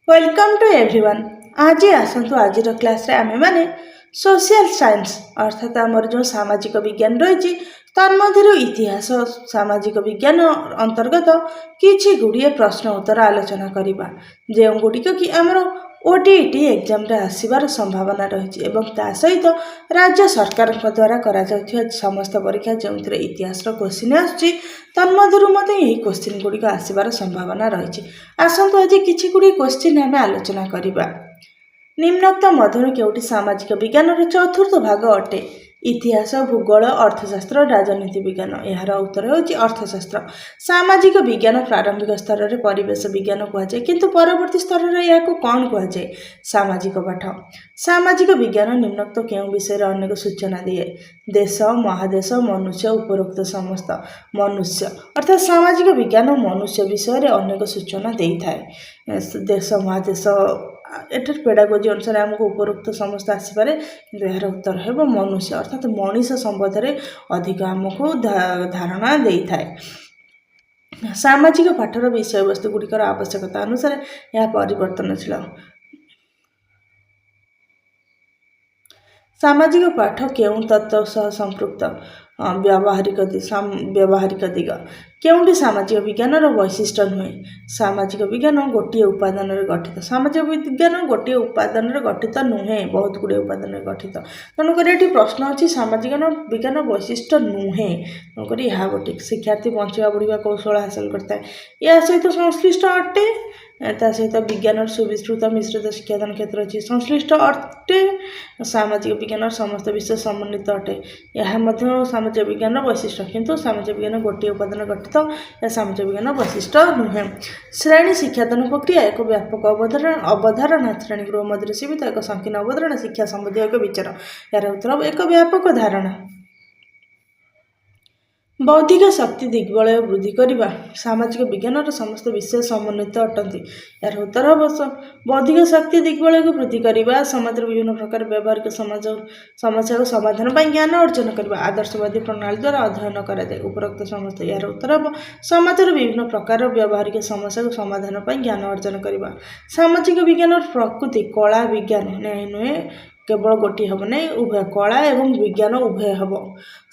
Welcome to everyone. आज आसतु आज class रे आमे माने सोशल साइंस अर्थात आमर जो सामाजिक विज्ञान रही तन्मध्य इतिहास सामाजिक विज्ञान अंतर्गत किछि गुड़िए प्रश्न उत्तर आलोचना करबा जो गुड़िक कि आमर ओटीईटी एग्जाम रे आसीबार संभावना रही सहित राज्य सरकार द्वारा करा समस्त परीक्षा जो इतिहास क्वेश्चन आसुची तन्मध्य मत यही क्वेश्चन गुड़िक आसबार संभावना रही। आसतु आज किछि गुड़ी क्वेश्चन आम आलोचना करबा। निम्नोक्त मधुर केउटी सामाजिक विज्ञान चतुर्थ भाग अटे? इतिहास, भूगोल, अर्थशास्त्र, राजनीति विज्ञान। यार उत्तर होची अर्थशास्त्र। सामाजिक विज्ञान प्रारंभिक स्तर में परिवेश विज्ञान कहुए किंतु परवर्ती स्तर में या कौन कहुए? सामाजिक पाठ। सामाजिक विज्ञान निम्नोक्त केउं विषय अनेक सूचना दिए? देश, महादेश, मनुष्य, उपरोक्त समस्त। मनुष्य अर्थात सामाजिक विज्ञान मनुष्य विषय अनेक सूचना दे थाए। देश महादेश एटर पेडागोजी अनुसार आमको उपरोक्त समस्त आसपे कि यार उत्तर है मनुष्य अर्थात मनीष संबंध में अधिक आमको धारणा दे थाए। सामाजिक पाठर विषय वस्तु गुड़िकर आवश्यकता अनुसार यह परिवर्तनशील। सामाजिक पाठ केउं तत्व सह संपृक्त? व्यावहारिक दिग। केउंटी सामाजिक विज्ञान वैशिष्ट्य नुहे? सामाजिक विज्ञान गोटे उपादान गठित। सामाजिक विज्ञान गोटे उपादान गठित नुहे, बहुत गुड़े उपादान गठित। तेणुक ये प्रश्न अच्छी सामाजिक विज्ञान वैशिष्ट्य नुहे, तेणुक यह गोटे। शिक्षार्थी बंचा बढ़िया कौशल हासिल करता है, या सहित संश्लिष्ट अटे। सहित विज्ञान सुविस्तृत मिश्रित शिक्षादान क्षेत्र अच्छी संश्लिष्ट अटे। सामाजिक विज्ञान समस्त विषय समन्वित अटे। यह सामाजिक विज्ञान वैशिष्ट्य, किंतु सामाजिक विज्ञान गोटे उपादान गठित, या सामाजिक विज्ञान वैशिष्ट्य नुहे। श्रेणी शिक्षादान प्रक्रिया एक व्यापक अवधारणा। श्रेणी गृह मध्य सीमित एक संकीर्ण अवधारणा। शिक्षा संबंधी एक विचार। यार उत्तर एक व्यापक धारणा। बौद्धिक शक्ति दिग्बलय वृद्धि करने। सामाजिक विज्ञान समस्त विषय समन्वित अटंती। यार उत्तर हम बौद्धिक शक्ति दिग्बलय को वृद्धि करने, समाज विभिन्न प्रकार व्यावहारिक समस्या को समाधान पर ज्ञान अर्जन करने, आदर्शवादी प्रणाली द्वारा अध्ययन कराए। उपरोक्त समस्त। यार उत्तर हम समाज विभिन्न प्रकार व्यावहारिक समस्या को समाधान पर ज्ञान अर्जन करने। सामाजिक विज्ञान प्रकृति कला विज्ञान नुहे, केवल गोटे हम नहीं, उभय कला एवं विज्ञान उभय हम।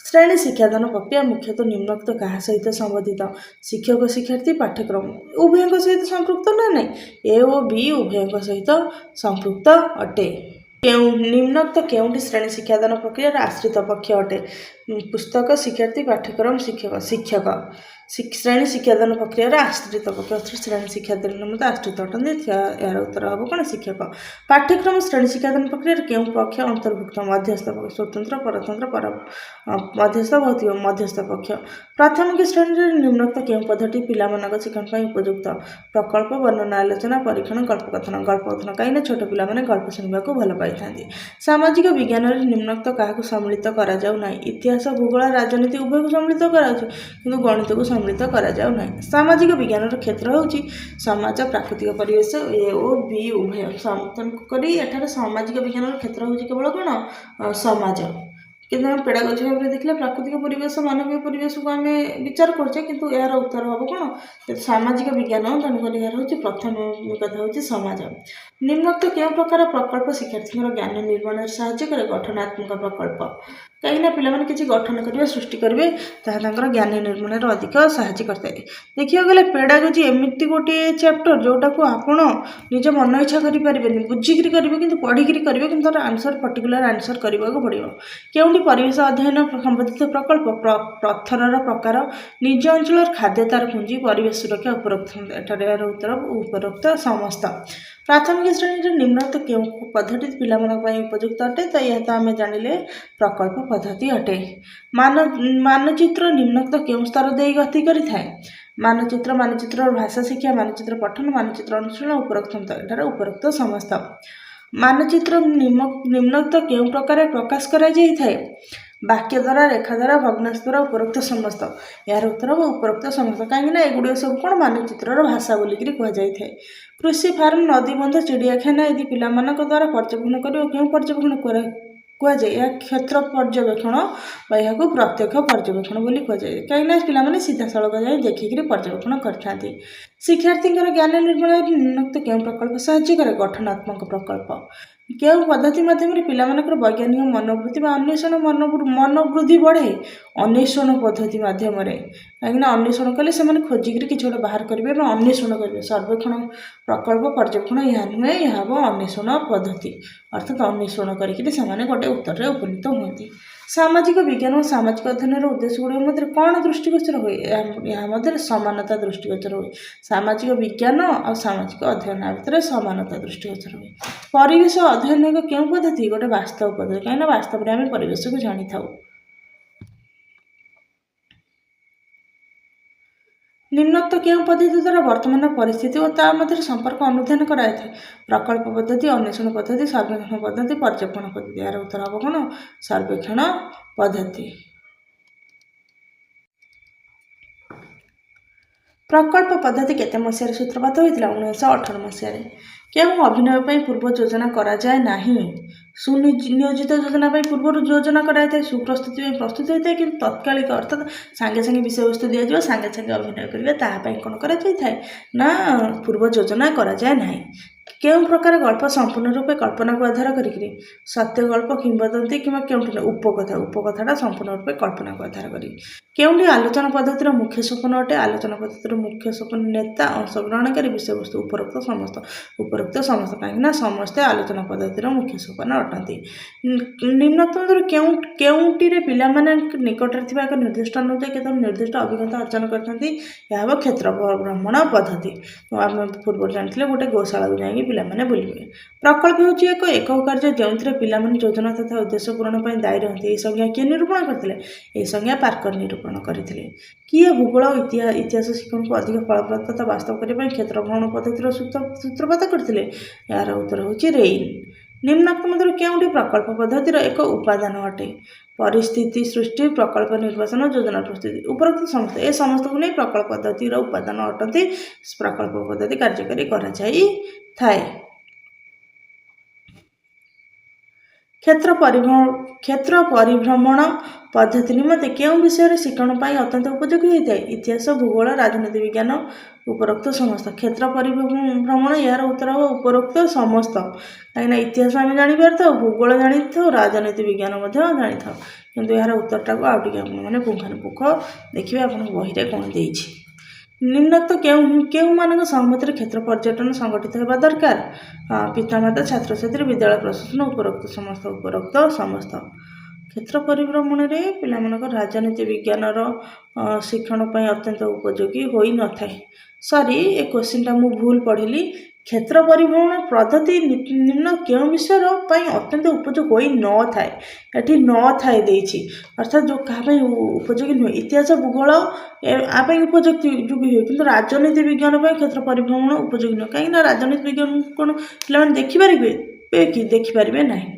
श्रेणी शिक्षादान प्रक्रिया मुख्यतः निम्नोक्त क्या सहित संबंधित? शिक्षक शिक्षार्थी पाठ्यक्रम उभय सहित संपृक्त ना नहीं? ए और बी उभय सहित संपृक्त अटे। निम्नोक्त केउंटी श्रेणी शिक्षादान प्रक्रिया आश्रित पक्ष अटे? पुस्तक, शिक्षार्थी, पाठ्यक्रम, शिक्षक। श्रेणी शिक्षादान प्रक्रिया आश्रित पक्ष। श्रेणी शिक्षादान मत आश्रित अटंती। यार उत्तर हम कौन? शिक्षक। पाठ्यक्रम श्रेणी शिक्षादान प्रक्रिया केउं पक्ष अंतर्भुक्त? मध्यस्थ पक्ष। स्वतंत्र, परतंत्र, मध्यस्थ, भौतिक मध्यस्थ पक्ष। प्राथमिक श्रेणी निम्नोक्त केउं पद्धति पिलामानक शिक्षण उपयुक्त? प्रकल्प, वर्णना, आलोचना, परीक्षण, गल्पकथन। गल्पकथन कहीं छोट पिला माने गल्प सुनवा को भल पाई थांती। सामाजिक विज्ञान निम्नोक्त क्या सम्मिलित करा जाउ नाही? इतिहास, भूगोल, राजनीति उभय को सम्मिलित करा जाउ, किंतु गणित को सम्मिलित करा जाउ नाही। सामाजिक विज्ञान क्षेत्र होची समाज, प्राकृतिक परिवेश, ए ओ बी उभय। तेणुकरी एठार सामाजिक विज्ञान क्षेत्र होची केवल कौन? समाज। किंतु हम पेडागोजी भाव में देखले प्राकृतिक परिवेश, मानवीय परिवेश को आम विचार करछे, किंतु यार उत्तर हम कौन? सामाजिक विज्ञान। तेणुक यार हूँ प्रथम कथा हूँ समाज। निम्नोक्त क्यों प्रकार प्रकल्प शिक्षार्थी ज्ञान निर्माण साहाय्य करे? गठनात्मक प्रकल्प। कहीं पे किसी गठन करेंगे, सृष्टि करेंगे, ज्ञान निर्माण अधिक साहाय्य करता है। देखिए गले पेडागोजी एमती गोटे चैप्टर जोटा को आपण निज मन इच्छा करें, बुझिकी करेंगे, कि पढ़िकी करेंगे, कि आंसर पर्टिकुलर आंसर करने को पड़ो। क्योंकि परिवेश अध्ययन संबंधित प्रकल्प? पत्थर प्रकार, निज अंचल खाद्यतार पुंजी, परिवेश सुरक्षा, उपरोक्त। एटार उत्तर उपरोक्त समस्त। प्राथमिक श्रेणी निम्नोक्त क्यों पद्धति पिलामानक उपयुक्त अटे? तो यह तो आम जानिले प्रकल्प पद्धति अटे। मानचित्र निम्नोक्त क्यों स्तर दे गति करि थाए? मानचित्र भाषा शिक्षा, मानचित्र पठन, मानचित्र अनुशीलन, उपरोक्त। एटार उपरोक्त समस्त। मानचित्र निम्नोक्त क्यों प्रकार प्रकाश करा जाई थाए? वाक्य द्वारा, रेखा द्वारा, भग्नांश द्वारा, उपरोक्त समस्त। यार उत्तर उपरोक्त समस्त। कहीं एगुड़ सब कौन? मानचित्र भाषा बोलिक कहुए। कृषि फार्म, नदी बंध, चिड़ियाखाना यदि पिलामानक द्वारा पर्यवेक्षण कर, क्यों पर्यवेक्षण କୁହାଯାଏ। ଏହା କ୍ଷେତ୍ର ପର୍ଯ୍ୟବେକ୍ଷଣ ବା ଏହାକୁ ପ୍ରତ୍ୟକ୍ଷ ପର୍ଯ୍ୟବେକ୍ଷଣ ବୋଲି କୁହାଯାଏ, କାହିଁକିନା ପିଲାମାନେ ସିଧାସଳଖ ଯାଇ ଦେଖିକିରି ପର୍ଯ୍ୟବେକ୍ଷଣ କରିଥାନ୍ତି। ଶିକ୍ଷାର୍ଥୀଙ୍କର ଜ୍ଞାନ ନିର୍ମାଣରେ ନିମ୍ନୋକ୍ତ କେଉଁ ପ୍ରକଳ୍ପ ସାହାଯ୍ୟ କରେ? ଗଠନାତ୍ମକ ପ୍ରକଳ୍ପ। କେଉଁ ପଦ୍ଧତି ମାଧ୍ୟମରେ ପିଲାମାନଙ୍କର ବୈଜ୍ଞାନିକ ମନୋବୃତ୍ତି ବା ଅନ୍ୱେଷଣ ମନୋବୃଦ୍ଧି ବଢ଼େ? ଅନ୍ୱେଷଣ ପଦ୍ଧତି ମାଧ୍ୟମରେ, କାହିଁକିନା ଅନ୍ୱେଷଣ କଲେ ସେମାନେ ଖୋଜିକିରି କିଛି ଗୋଟେ ବାହାର କରିବେ ଏବଂ ଅନ୍ୱେଷଣ କରିବେ। ସର୍ବେକ୍ଷଣ ପ୍ରକଳ୍ପ ପର୍ଯ୍ୟବେକ୍ଷଣ ଏହା ନୁହେଁ, ଏହା ହେବ ଅନ୍ୱେଷଣ ପଦ୍ଧତି, ଅର୍ଥାତ୍ ଅନ୍ୱେଷଣ କରିକିରି ସେମାନେ ଗୋଟେ ଉତ୍ତରରେ ଉପନୀତ ହୁଅନ୍ତି। ସାମାଜିକ ବିଜ୍ଞାନ ଓ ସାମାଜିକ ଅଧ୍ୟୟନର ଉଦ୍ଦେଶ୍ୟ ଗୁଡ଼ିକ ମଧ୍ୟରେ କ'ଣ ଦୃଷ୍ଟିଗୋଚର ହୁଏ? ଏହା ମଧ୍ୟରେ ସମାନତା ଦୃଷ୍ଟିଗୋଚର ହୁଏ। ସାମାଜିକ ବିଜ୍ଞାନ ଆଉ ସାମାଜିକ ଅଧ୍ୟୟନ ଭିତରେ ସମାନତା ଦୃଷ୍ଟିଗୋଚର ହୁଏ। ପରିବେଶ ଅଧ୍ୟୟନ ଏକ କେଉଁ ପଦ୍ଧତି? ଗୋଟେ ବାସ୍ତବ ପଦ୍ଧତି, କାହିଁକିନା ବାସ୍ତବରେ ଆମେ ପରିବେଶକୁ ଜାଣିଥାଉ। ନିମ୍ନୋକ୍ତ କେଉଁ ପଦ୍ଧତି ଦ୍ୱାରା ବର୍ତ୍ତମାନର ପରିସ୍ଥିତି ଓ ତା ମଧ୍ୟରେ ସମ୍ପର୍କ ଅନୁଧ୍ୟାନ କରାଯାଇଥାଏ? ପ୍ରକଳ୍ପ ପଦ୍ଧତି, ଅନ୍ୱେଷଣ ପଦ୍ଧତି, ସର୍ବେକ୍ଷଣ ପଦ୍ଧତି, ପର୍ଯ୍ୟବେକ୍ଷଣ ପଦ୍ଧତି। ଏହାର ଉତ୍ତର ହେବ କ'ଣ? ସର୍ବେକ୍ଷଣ ପଦ୍ଧତି। ପ୍ରକଳ୍ପ ପଦ୍ଧତି କେତେ ମସିହାରେ ସୂତ୍ରପାତ ହୋଇଥିଲା? 1918 ମସିହାରେ। କେଉଁ ଅଭିନୟ ପାଇଁ ପୂର୍ବ ଯୋଜନା କରାଯାଏ ନାହିଁ? ସୁନିಯೋଜିତ ଯୋଜନା ପାଇଁ ପୂର୍ବରୁ ଯୋଜନା କରାଯାଇଥାଏ। ସୁପ୍ରସ୍ତୁତି ପାଇଁ ପ୍ରସ୍ତୁତ ହୋଇଥାଏ, କିନ୍ତୁ ତତ୍କାଳିକ ଅର୍ଥାତ୍ ସାଙ୍ଗେ ସାଙ୍ଗେ ବିଷୟବସ୍ତୁ ଦିଆଯିବ, ସାଙ୍ଗେ ସାଙ୍ଗେ ଅଭିନୟ କରିବେ, ତାହା ପାଇଁ କ'ଣ କରାଯାଇଥାଏ? ନା ପୂର୍ବ ଯୋଜନା କରାଯାଏ ନାହିଁ। କେଉଁ ପ୍ରକାର ଗଳ୍ପ ସମ୍ପୂର୍ଣ୍ଣ ରୂପେ କଳ୍ପନାକୁ ଆଧାର କରିକିରି? ସତ୍ୟ ଗଳ୍ପ, କିମ୍ବଦନ୍ତୀ କିମ୍ବା କେଉଁଠି ଉପକଥା? ଉପକଥାଟା ସମ୍ପୂର୍ଣ୍ଣ ରୂପେ କଳ୍ପନାକୁ ଆଧାର କରି। କେଉଁଠି ଆଲୋଚନା ପଦ୍ଧତିର ମୁଖ୍ୟ ସୋପାନ ଅଟେ? ଆଲୋଚନା ପଦ୍ଧତିର ମୁଖ୍ୟ ସୋପାନ ନେତା, ଅଂଶଗ୍ରହଣକାରୀ, ବିଷୟବସ୍ତୁ। ଉପରୋକ୍ତ ସମସ୍ତ, କାହିଁକିନା ସମସ୍ତେ ଆଲୋଚନା ପଦ୍ଧତିର ମୁଖ୍ୟ ସୋପାନ ଅଟନ୍ତି। ନିମ୍ନୋକ୍ତ ମଧ୍ୟରୁ କେଉଁଟିରେ ପିଲାମାନେ ନିକଟରେ ଥିବା ଏକ ନିର୍ଦ୍ଦିଷ୍ଟ ଅନୁଯାୟୀ କେତେକ ନିର୍ଦ୍ଦିଷ୍ଟ ଅଭିଜ୍ଞତା ଅର୍ଜନ କରିଥାନ୍ତି? ଏହା ହେବ କ୍ଷେତ୍ର ଭ୍ରମଣ ପଦ୍ଧତି। ଆମେ ପୂର୍ବରୁ ଜାଣିଥିଲେ ଗୋଟେ ଗୋଶାଳାକୁ ଯାଇକି ପିଲାମାନେ ବୁଲିବେ। ପ୍ରକଳ୍ପ ହେଉଛି ଏକ ଏକକ କାର୍ଯ୍ୟ ଯେଉଁଥିରେ ପିଲାମାନେ ଯୋଜନା ତଥା ଉଦ୍ଦେଶ୍ୟ ପୂରଣ ପାଇଁ ଦାୟୀ ରହନ୍ତି। ଏହି ସଂଜ୍ଞା କିଏ ନିରୂପଣ କରିଥିଲେ? ଏହି ସଂଜ୍ଞା ପାର୍କର ନିରୂପଣ କରିଥିଲେ। କିଏ ଭୂଗୋଳ ଓ ଇତିହାସ ଶିକ୍ଷଣକୁ ଅଧିକ ଫଳପ୍ରଦ ତଥା ବାସ୍ତବ କରିବା ପାଇଁ କ୍ଷେତ୍ର ଭ୍ରମଣ ପଦ୍ଧତିର ସୂତ୍ରପାତ କରିଥିଲେ? ଏହାର ଉତ୍ତର ହେଉଛି ରେଇନ୍। ନିମ୍ନୋକ୍ତ ମଧ୍ୟରୁ କେଉଁଟି ପ୍ରକଳ୍ପ ପଦ୍ଧତିର ଏକ ଉପାଦାନ ଅଟେ? ପରିସ୍ଥିତି ସୃଷ୍ଟି, ପ୍ରକଳ୍ପ ନିର୍ବାଚନ, ଯୋଜନା ପ୍ରସ୍ତୁତି। ଉପରୋକ୍ତ ସମସ୍ତ, ଏ ସମସ୍ତକୁ ନେଇ ପ୍ରକଳ୍ପ ପଦ୍ଧତିର ଉପାଦାନ ଅଟନ୍ତି। ପ୍ରକଳ୍ପ ପଦ୍ଧତି କାର୍ଯ୍ୟକାରୀ କରାଯାଇଥାଏ। କ୍ଷେତ୍ର ପରିଭ୍ରମଣ ପଦ୍ଧତି ନିମନ୍ତେ କେଉଁ ବିଷୟରେ ଶିକ୍ଷଣ ପାଇଁ ଅତ୍ୟନ୍ତ ଉପଯୋଗୀ ହୋଇଥାଏ? ଇତିହାସ, ଭୂଗୋଳ, ରାଜନୀତି ବିଜ୍ଞାନ। ଉପରୋକ୍ତ ସମସ୍ତ। କ୍ଷେତ୍ର ପରିଭ୍ରମଣ, ଏହାର ଉତ୍ତର ହେବ ଉପରୋକ୍ତ ସମସ୍ତ, କାହିଁକିନା ଇତିହାସ ଆମେ ଜାଣିପାରିଥାଉ, ଭୂଗୋଳ ଜାଣିଥାଉ, ରାଜନୀତି ବିଜ୍ଞାନ ମଧ୍ୟ ଜାଣିଥାଉ, କିନ୍ତୁ ଏହାର ଉତ୍ତରଟାକୁ ଆଉ ଟିକେ ଆପଣମାନେ ପୁଙ୍ଖାନୁପୁଙ୍ଖ ଦେଖିବେ ଆପଣଙ୍କ ବହିରେ କ'ଣ ଦେଇଛି। ନିମ୍ନୋକ୍ତ କେଉଁମାନଙ୍କ ସହମତିରେ କ୍ଷେତ୍ର ପର୍ଯ୍ୟଟନ ସଂଗଠିତ ହେବା ଦରକାର? ପିତାମାତା, ଛାତ୍ରଛାତ୍ରୀ, ବିଦ୍ୟାଳୟ ପ୍ରଶାସନ। ଉପରୋକ୍ତ ସମସ୍ତ। କ୍ଷେତ୍ର ପରିଭ୍ରମଣରେ ପିଲାମାନଙ୍କ ରାଜନୀତି ବିଜ୍ଞାନର ଶିକ୍ଷଣ ପାଇଁ ଅତ୍ୟନ୍ତ ଉପଯୋଗୀ ହୋଇନଥାଏ। ଏ କୋଶ୍ଚିନ୍ଟା ମୁଁ ଭୁଲ ପଢ଼ିଲି। କ୍ଷେତ୍ର ପରିଭ୍ରମଣ ପଦ୍ଧତି ନିମ୍ନ କେଉଁ ବିଷୟ ପାଇଁ ଅତ୍ୟନ୍ତ ଉପଯୋଗୀ ହୋଇନଥାଏ? ଏଠି ନଥାଏ ଦେଇଛି, ଅର୍ଥାତ୍ ଯେଉଁ କାହା ପାଇଁ ଉପଯୋଗୀ ନୁହେଁ। ଇତିହାସ, ଭୂଗୋଳ ଆ ପାଇଁ ଉପଯୋଗୀ ହୁଏ, କିନ୍ତୁ ରାଜନୀତି ବିଜ୍ଞାନ ପାଇଁ କ୍ଷେତ୍ର ପରିଭ୍ରମଣ ଉପଯୋଗୀ ନୁହେଁ, କାହିଁକିନା ରାଜନୀତି ବିଜ୍ଞାନ କ'ଣ ପିଲାମାନେ ଦେଖିପାରିବେ କି? ଦେଖିପାରିବେ ନାହିଁ।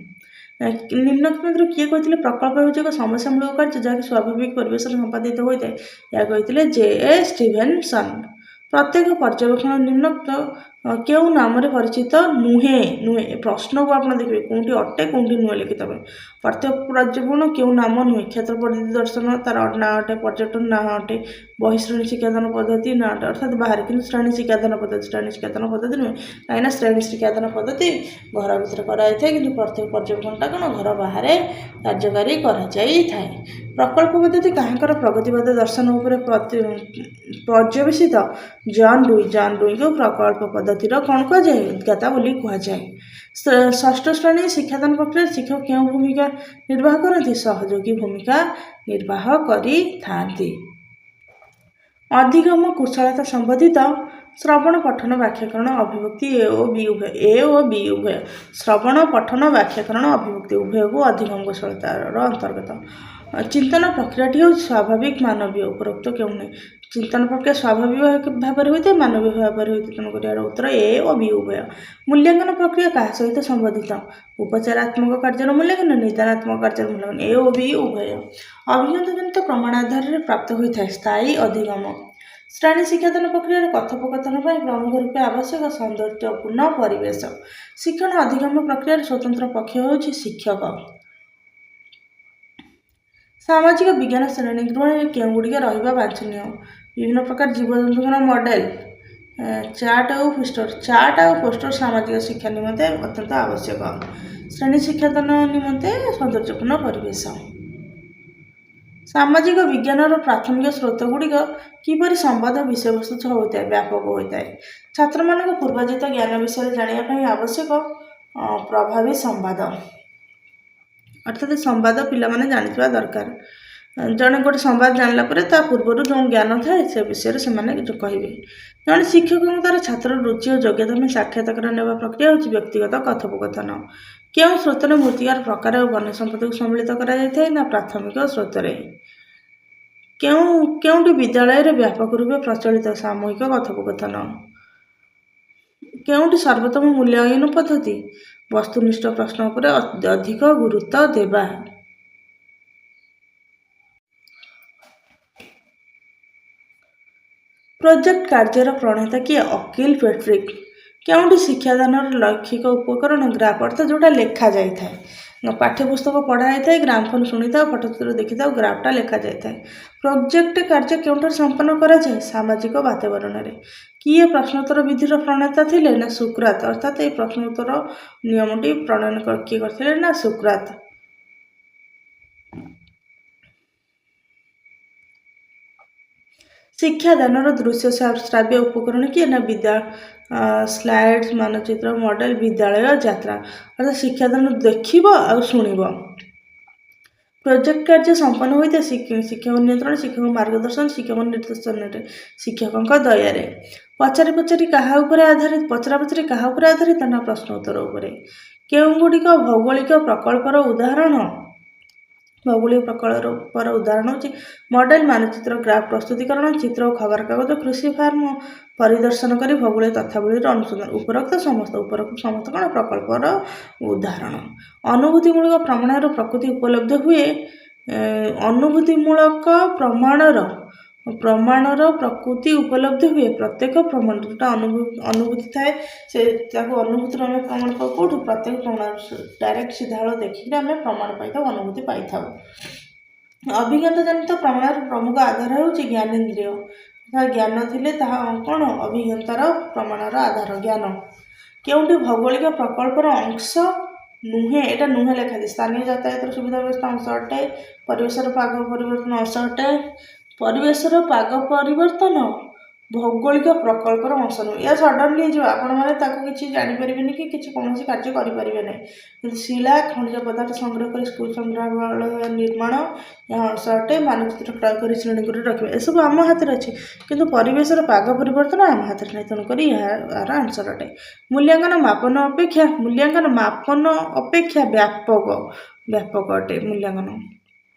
ନିମ୍ନୋକ୍ତ ମଧ୍ୟରୁ କିଏ କହିଥିଲେ ପ୍ରକଳ୍ପ ହେଉଛି ଏକ ସମସ୍ୟାମୂଳକ କାର୍ଯ୍ୟ ଯାହାକି ସ୍ୱାଭାବିକ ପରିବେଶରେ ସମ୍ପାଦିତ ହୋଇଥାଏ? ଏହା କହିଥିଲେ J.A. ଷ୍ଟିଭେନସନ୍। ପ୍ରତ୍ୟକ୍ଷ ପର୍ଯ୍ୟବେକ୍ଷଣ ନିମ୍ନୋକ୍ତ କେଉଁ ନାମରେ ପରିଚିତ ନୁହେଁ? ପ୍ରଶ୍ନକୁ ଆପଣ ଦେଖିବେ କେଉଁଠି ଅଟେ କେଉଁଠି ନୁହେଁ ଲିଖିତ ପାଇଁ। ପ୍ରତ୍ୟକ୍ଷ ପର୍ଯ୍ୟବେକ୍ଷଣ କେଉଁ ନାମ ନୁହେଁ? କ୍ଷେତ୍ର ପରିଦର୍ଶନ ତାର ନାଁ ଅଟେ, ପର୍ଯ୍ୟଟନ ନାଁ ଅଟେ, ବହିଶ୍ରେଣୀ ଶିକ୍ଷାଦାନ ପଦ୍ଧତି ନାଁ ଅଟେ, ଅର୍ଥାତ୍ ବାହାରେ, କିନ୍ତୁ ଶ୍ରେଣୀ ଶିକ୍ଷାଦାନ ପଦ୍ଧତି ନୁହେଁ, କାହିଁକିନା ଶ୍ରେଣୀ ଶିକ୍ଷାଦାନ ପଦ୍ଧତି ଘର ଭିତରେ କରାଯାଇଥାଏ, କିନ୍ତୁ ପ୍ରତ୍ୟକ୍ଷ ପର୍ଯ୍ୟବେକ୍ଷଣଟା କ'ଣ ଘର ବାହାରେ କାର୍ଯ୍ୟକାରୀ କରାଯାଇଥାଏ। ପ୍ରକଳ୍ପ ପଦ୍ଧତି କାହାଙ୍କର ପ୍ରଗତିବାଦ ଦର୍ଶନ ଉପରେ ପର୍ଯ୍ୟବେସିତ? ଜନ୍ ଡୁଇଙ୍କୁ ପ୍ରକଳ୍ପ ପଦ୍ଧତିର କ'ଣ କୁହାଯାଏ? ଉଦ୍ଗାତା ବୋଲି କୁହାଯାଏ। ଷଷ୍ଠ ଶ୍ରେଣୀ ଶିକ୍ଷାଦାନ ପ୍ରକ୍ରିୟାରେ ଶିକ୍ଷକ କେଉଁ ଭୂମିକା ନିର୍ବାହ କରନ୍ତି? ସହଯୋଗୀ ଭୂମିକା ନିର୍ବାହ କରିଥାନ୍ତି। ଅଧିଗମ କୁଶଳତା ସମ୍ବନ୍ଧିତ ଶ୍ରବଣ, ପଠନ, ବ୍ୟାଖ୍ୟାକରଣ, ଅଭିବ୍ୟକ୍ତି ଏ ଓ ବି ଉଭୟ। ଶ୍ରବଣ, ପଠନ, ବ୍ୟାଖ୍ୟାକରଣ, ଅଭିବ୍ୟକ୍ତି ଉଭୟକୁ ଅଧିଗମ କୁଶଳତାର ଅନ୍ତର୍ଗତ। ଚିନ୍ତନ ପ୍ରକ୍ରିୟାଟି ହେଉଛି ସ୍ୱାଭାବିକ ମାନବୀୟ। ଉପରୋକ୍ତ କେଉଁ ନୁହେଁ? ଚିନ୍ତନ ପ୍ରକ୍ରିୟା ସ୍ୱାଭାବିକ ଭାବରେ ହୋଇଥାଏ, ମାନବୀୟ ଭାବରେ ହୋଇଥାଏ, ତେଣୁକରି ଏହାର ଉତ୍ତର ଏ ଓ ବି ଉଭୟ। ମୂଲ୍ୟାଙ୍କନ ପ୍ରକ୍ରିୟା କାହା ସହିତ ସମ୍ବନ୍ଧିତ? ଉପଚାରାତ୍ମକ କାର୍ଯ୍ୟର ମୂଲ୍ୟାଙ୍କନ, ନିଦାନାତ୍ମକ କାର୍ଯ୍ୟର ମୂଲ୍ୟାଙ୍କନ। ଏ ଓ ବି ଉଭୟ। ଅଭିଜ୍ଞତାଜନିତ ପ୍ରମାଣ ଆଧାରରେ ପ୍ରାପ୍ତ ହୋଇଥାଏ। ସ୍ଥାୟୀ ଅଧିଗମ। ଶ୍ରେଣୀ ଶିକ୍ଷାଦାନ ପ୍ରକ୍ରିୟାରେ କଥୋପକଥନ ପାଇଁ ପ୍ରମୁଖ ରୂପେ ଆବଶ୍ୟକ ସୌନ୍ଦର୍ଯ୍ୟପୂର୍ଣ୍ଣ ପରିବେଶ। ଶିକ୍ଷଣ ଅଧିଗମ ପ୍ରକ୍ରିୟାର ସ୍ୱତନ୍ତ୍ର ପକ୍ଷ ହେଉଛି ଶିକ୍ଷକ। ସାମାଜିକ ବିଜ୍ଞାନ ଶ୍ରେଣୀଗୃହରେ କେଉଁଗୁଡ଼ିକ ରହିବା ବାଞ୍ଛନୀୟ? ବିଭିନ୍ନ ପ୍ରକାର ଜୀବଜନ୍ତୁଙ୍କର ମଡେଲ, ଚାର୍ଟ ଆଉ ପୋଷ୍ଟର ସାମାଜିକ ଶିକ୍ଷା ନିମନ୍ତେ ଅତ୍ୟନ୍ତ ଆବଶ୍ୟକ। ଶ୍ରେଣୀ ଶିକ୍ଷାଦାନ ନିମନ୍ତେ ସୌନ୍ଦର୍ଯ୍ୟପୂର୍ଣ୍ଣ ପରିବେଶ। ସାମାଜିକ ବିଜ୍ଞାନର ପ୍ରାଥମିକ ସ୍ରୋତଗୁଡ଼ିକ କିପରି ସମ୍ବାଦ ବିଷୟବସ୍ତୁ ହୋଇଥାଏ? ବ୍ୟାପକ ହୋଇଥାଏ। ଛାତ୍ରମାନଙ୍କ ପୂର୍ବାର୍ଜିତ ଜ୍ଞାନ ବିଷୟରେ ଜାଣିବା ପାଇଁ ଆବଶ୍ୟକ ପ୍ରଭାବୀ ସମ୍ବାଦ, ଅର୍ଥାତ୍ ସମ୍ବାଦ ପିଲାମାନେ ଜାଣିଥିବା ଦରକାର। ଜଣେ ଗୋଟେ ସମ୍ବାଦ ଜାଣିଲା ପରେ ତା ପୂର୍ବରୁ ଯେଉଁ ଜ୍ଞାନ ଥାଏ ସେ ବିଷୟରେ ସେମାନେ କହିବେ। ଜଣେ ଶିକ୍ଷକଙ୍କୁ ତାର ଛାତ୍ରର ରୁଚି ଓ ଯୋଗ୍ୟତା ପାଇଁ ସାକ୍ଷାତକାର ନେବା ପ୍ରକ୍ରିୟା ହେଉଛି ବ୍ୟକ୍ତିଗତ କଥୋପକଥନ। କେଉଁ ସ୍ରୋତରେ ମୃତ୍ତିକାର ପ୍ରକାର ଓ ବନ୍ୟ ସମ୍ପଦକୁ ସମ୍ମିଳିତ କରାଯାଇଥାଏ? ନା ପ୍ରାଥମିକ ସ୍ରୋତରେ। କେଉଁଟି ବିଦ୍ୟାଳୟରେ ବ୍ୟାପକ ରୂପେ ପ୍ରଚଳିତ? ସାମୂହିକ କଥୋପକଥନ। କେଉଁଟି ସର୍ବୋତ୍ତମ ମୂଲ୍ୟାୟନ ପଦ୍ଧତି? ବସ୍ତୁନିଷ୍ଠ ପ୍ରଶ୍ନ ଉପରେ ଅଧିକ ଗୁରୁତ୍ୱ ଦେବା। ପ୍ରୋଜେକ୍ଟ କାର୍ଯ୍ୟର ପ୍ରଣେତା କିଏ? ଅକିଲ ପେଟ୍ରିକ୍। କେଉଁଠି ଶିକ୍ଷାଦାନର ଲେଖିକ ଉପକରଣ? ଗ୍ରାଫ, ଅର୍ଥାତ୍ ଯେଉଁଟା ଲେଖାଯାଇଥାଏ। ପାଠ୍ୟପୁସ୍ତକ ପଢ଼ା ଯାଇଥାଏ, ଗ୍ରାମଫୋନ୍ ଶୁଣିଥାଉ, ଫଟୋଚିତ୍ର ଦେଖିଥାଉ, ଗ୍ରାଫଟା ଲେଖାଯାଇଥାଏ। ପ୍ରୋଜେକ୍ଟ କାର୍ଯ୍ୟ କେଉଁଠାରେ ସମ୍ପନ୍ନ କରାଯାଏ? ସାମାଜିକ ବାତାବରଣରେ। କିଏ ପ୍ରଶ୍ନୋତ୍ତର ବିଧିର ପ୍ରଣେତା ଥିଲେ? ନା ସୁକ୍ରାତ। ଅର୍ଥାତ୍ ଏହି ପ୍ରଶ୍ନୋତ୍ତର ନିୟମଟି ପ୍ରଣୟନ କିଏ କରିଥିଲେ? ନା ସୁକ୍ରାତ। ଶିକ୍ଷାଦାନର ଦୃଶ୍ୟ ଶ୍ରାବ୍ୟ ଉପକରଣ କିଏ? ନା ସ୍ଲାଇଡ୍, ମାନଚିତ୍ର, ମଡେଲ, ବିଦ୍ୟାଳୟ ଯାତ୍ରା। ଅର୍ଥାତ୍ ଶିକ୍ଷାଦାନ ଦେଖିବ ଆଉ ଶୁଣିବ। ପ୍ରୋଜେକ୍ଟ କାର୍ଯ୍ୟ ସମ୍ପନ୍ନ ହୋଇଥାଏ ଶିକ୍ଷକ ନିୟନ୍ତ୍ରଣ, ଶିକ୍ଷକ ମାର୍ଗଦର୍ଶନ, ଶିକ୍ଷକ ନିର୍ଦ୍ଦେଶନରେ, ଶିକ୍ଷକଙ୍କ ଦୟାରେ। ପଚରାପଚରି କାହା ଉପରେ ଆଧାରିତ? ନା ପ୍ରଶ୍ନ ଉତ୍ତର ଉପରେ। କେଉଁଗୁଡ଼ିକ ଭୌଗୋଳିକ ପ୍ରକଳ୍ପର ଉଦାହରଣ? ଭୌଗୋଳିକ ପ୍ରକଳ୍ପର ଉଦାହରଣ ହେଉଛି ମଡେଲ, ମାନଚିତ୍ର, ଗ୍ରାଫ ପ୍ରସ୍ତୁତିକରଣ, ଚିତ୍ର ଓ ଖବରକାଗଜ, କୃଷି ଫାର୍ମ ପରିଦର୍ଶନ କରି ଭୌଗୋଳିକ ତଥ୍ୟାବଳୀର ଅନୁସନ୍ଧାନ। ଉପରୋକ୍ତ ସମସ୍ତ କ'ଣ ପ୍ରକଳ୍ପର ଉଦାହରଣ। ଅନୁଭୂତିମୂଳକ ପ୍ରମାଣର ପ୍ରକୃତି ଉପଲବ୍ଧ ହୁଏ। ଅନୁଭୂତିମୂଳକ ପ୍ରମାଣର ପ୍ରକୃତି ଉପଲବ୍ଧ ହୁଏ ପ୍ରତ୍ୟେକ ପ୍ରମାଣ, ଯେଉଁଟା ଅନୁଭୂତି ଥାଏ ସେ ତାକୁ ଅନୁଭୂତିରୁ ଆମେ ପ୍ରମାଣ ପାଉ କେଉଁଠୁ? ପ୍ରତ୍ୟେକ ପ୍ରମାଣ ଡାଇରେକ୍ଟ ସିଧାବେଳେ ଦେଖିକି ଆମେ ପ୍ରମାଣ ପାଇଥାଉ, ଅନୁଭୂତି ପାଇଥାଉ। ଅଭିଜ୍ଞତା ଜନିତ ପ୍ରମାଣର ପ୍ରମୁଖ ଆଧାର ହେଉଛି ଜ୍ଞାନେନ୍ଦ୍ରିୟ। ଜ୍ଞାନ ଥିଲେ ତାହା କ'ଣ? ଅଭିଜ୍ଞତାର ପ୍ରମାଣର ଆଧାର ଜ୍ଞାନ। କେଉଁଠି ଭୌଗୋଳିକ ପ୍ରକଳ୍ପର ଅଂଶ ନୁହେଁ? ଏଇଟା ନୁହେଁ ଲେଖାଯାଇଛି। ସ୍ଥାନୀୟ ଯାତାୟାତର ସୁବିଧା ବ୍ୟବସ୍ଥା ଅଂଶ ଅଟେ। ପରିବେଶର ପାଗ ପରିବର୍ତ୍ତନ ଅଂଶ ଅଟେ। ପରିବେଶର ପାଗ ପରିବର୍ତ୍ତନ ଭୌଗୋଳିକ ପ୍ରକଳ୍ପର ଅଂଶ ନୁହେଁ। ଏହା ସଡନ୍ଲି ହେଇଯିବ, ଆପଣମାନେ ତାକୁ କିଛି ଜାଣିପାରିବେନି କି କିଛି କୌଣସି କାର୍ଯ୍ୟ କରିପାରିବେ ନାହିଁ। କିନ୍ତୁ ଶିଳା, ଖଣିଜ ପଦାର୍ଥ ସଂଗ୍ରହ କରି ସ୍କୁଲ ସଂଗ୍ରହାଳୟ ନିର୍ମାଣ ଏହା ଅଂଶ ଅଟେ। ମାନଚିତ୍ର ପ୍ରୟୋଗ କରି ଶ୍ରେଣୀଗୃହରେ ରଖିବା ଏସବୁ ଆମ ହାତରେ ଅଛି, କିନ୍ତୁ ପରିବେଶର ପାଗ ପରିବର୍ତ୍ତନ ଆମ ହାତରେ ନାହିଁ। ତେଣୁକରି ଏହାର ଆନ୍ସର ଅଟେ। ମୂଲ୍ୟାଙ୍କନ ମାପନ ଅପେକ୍ଷା ବ୍ୟାପକ ଅଟେ ମୂଲ୍ୟାଙ୍କନ।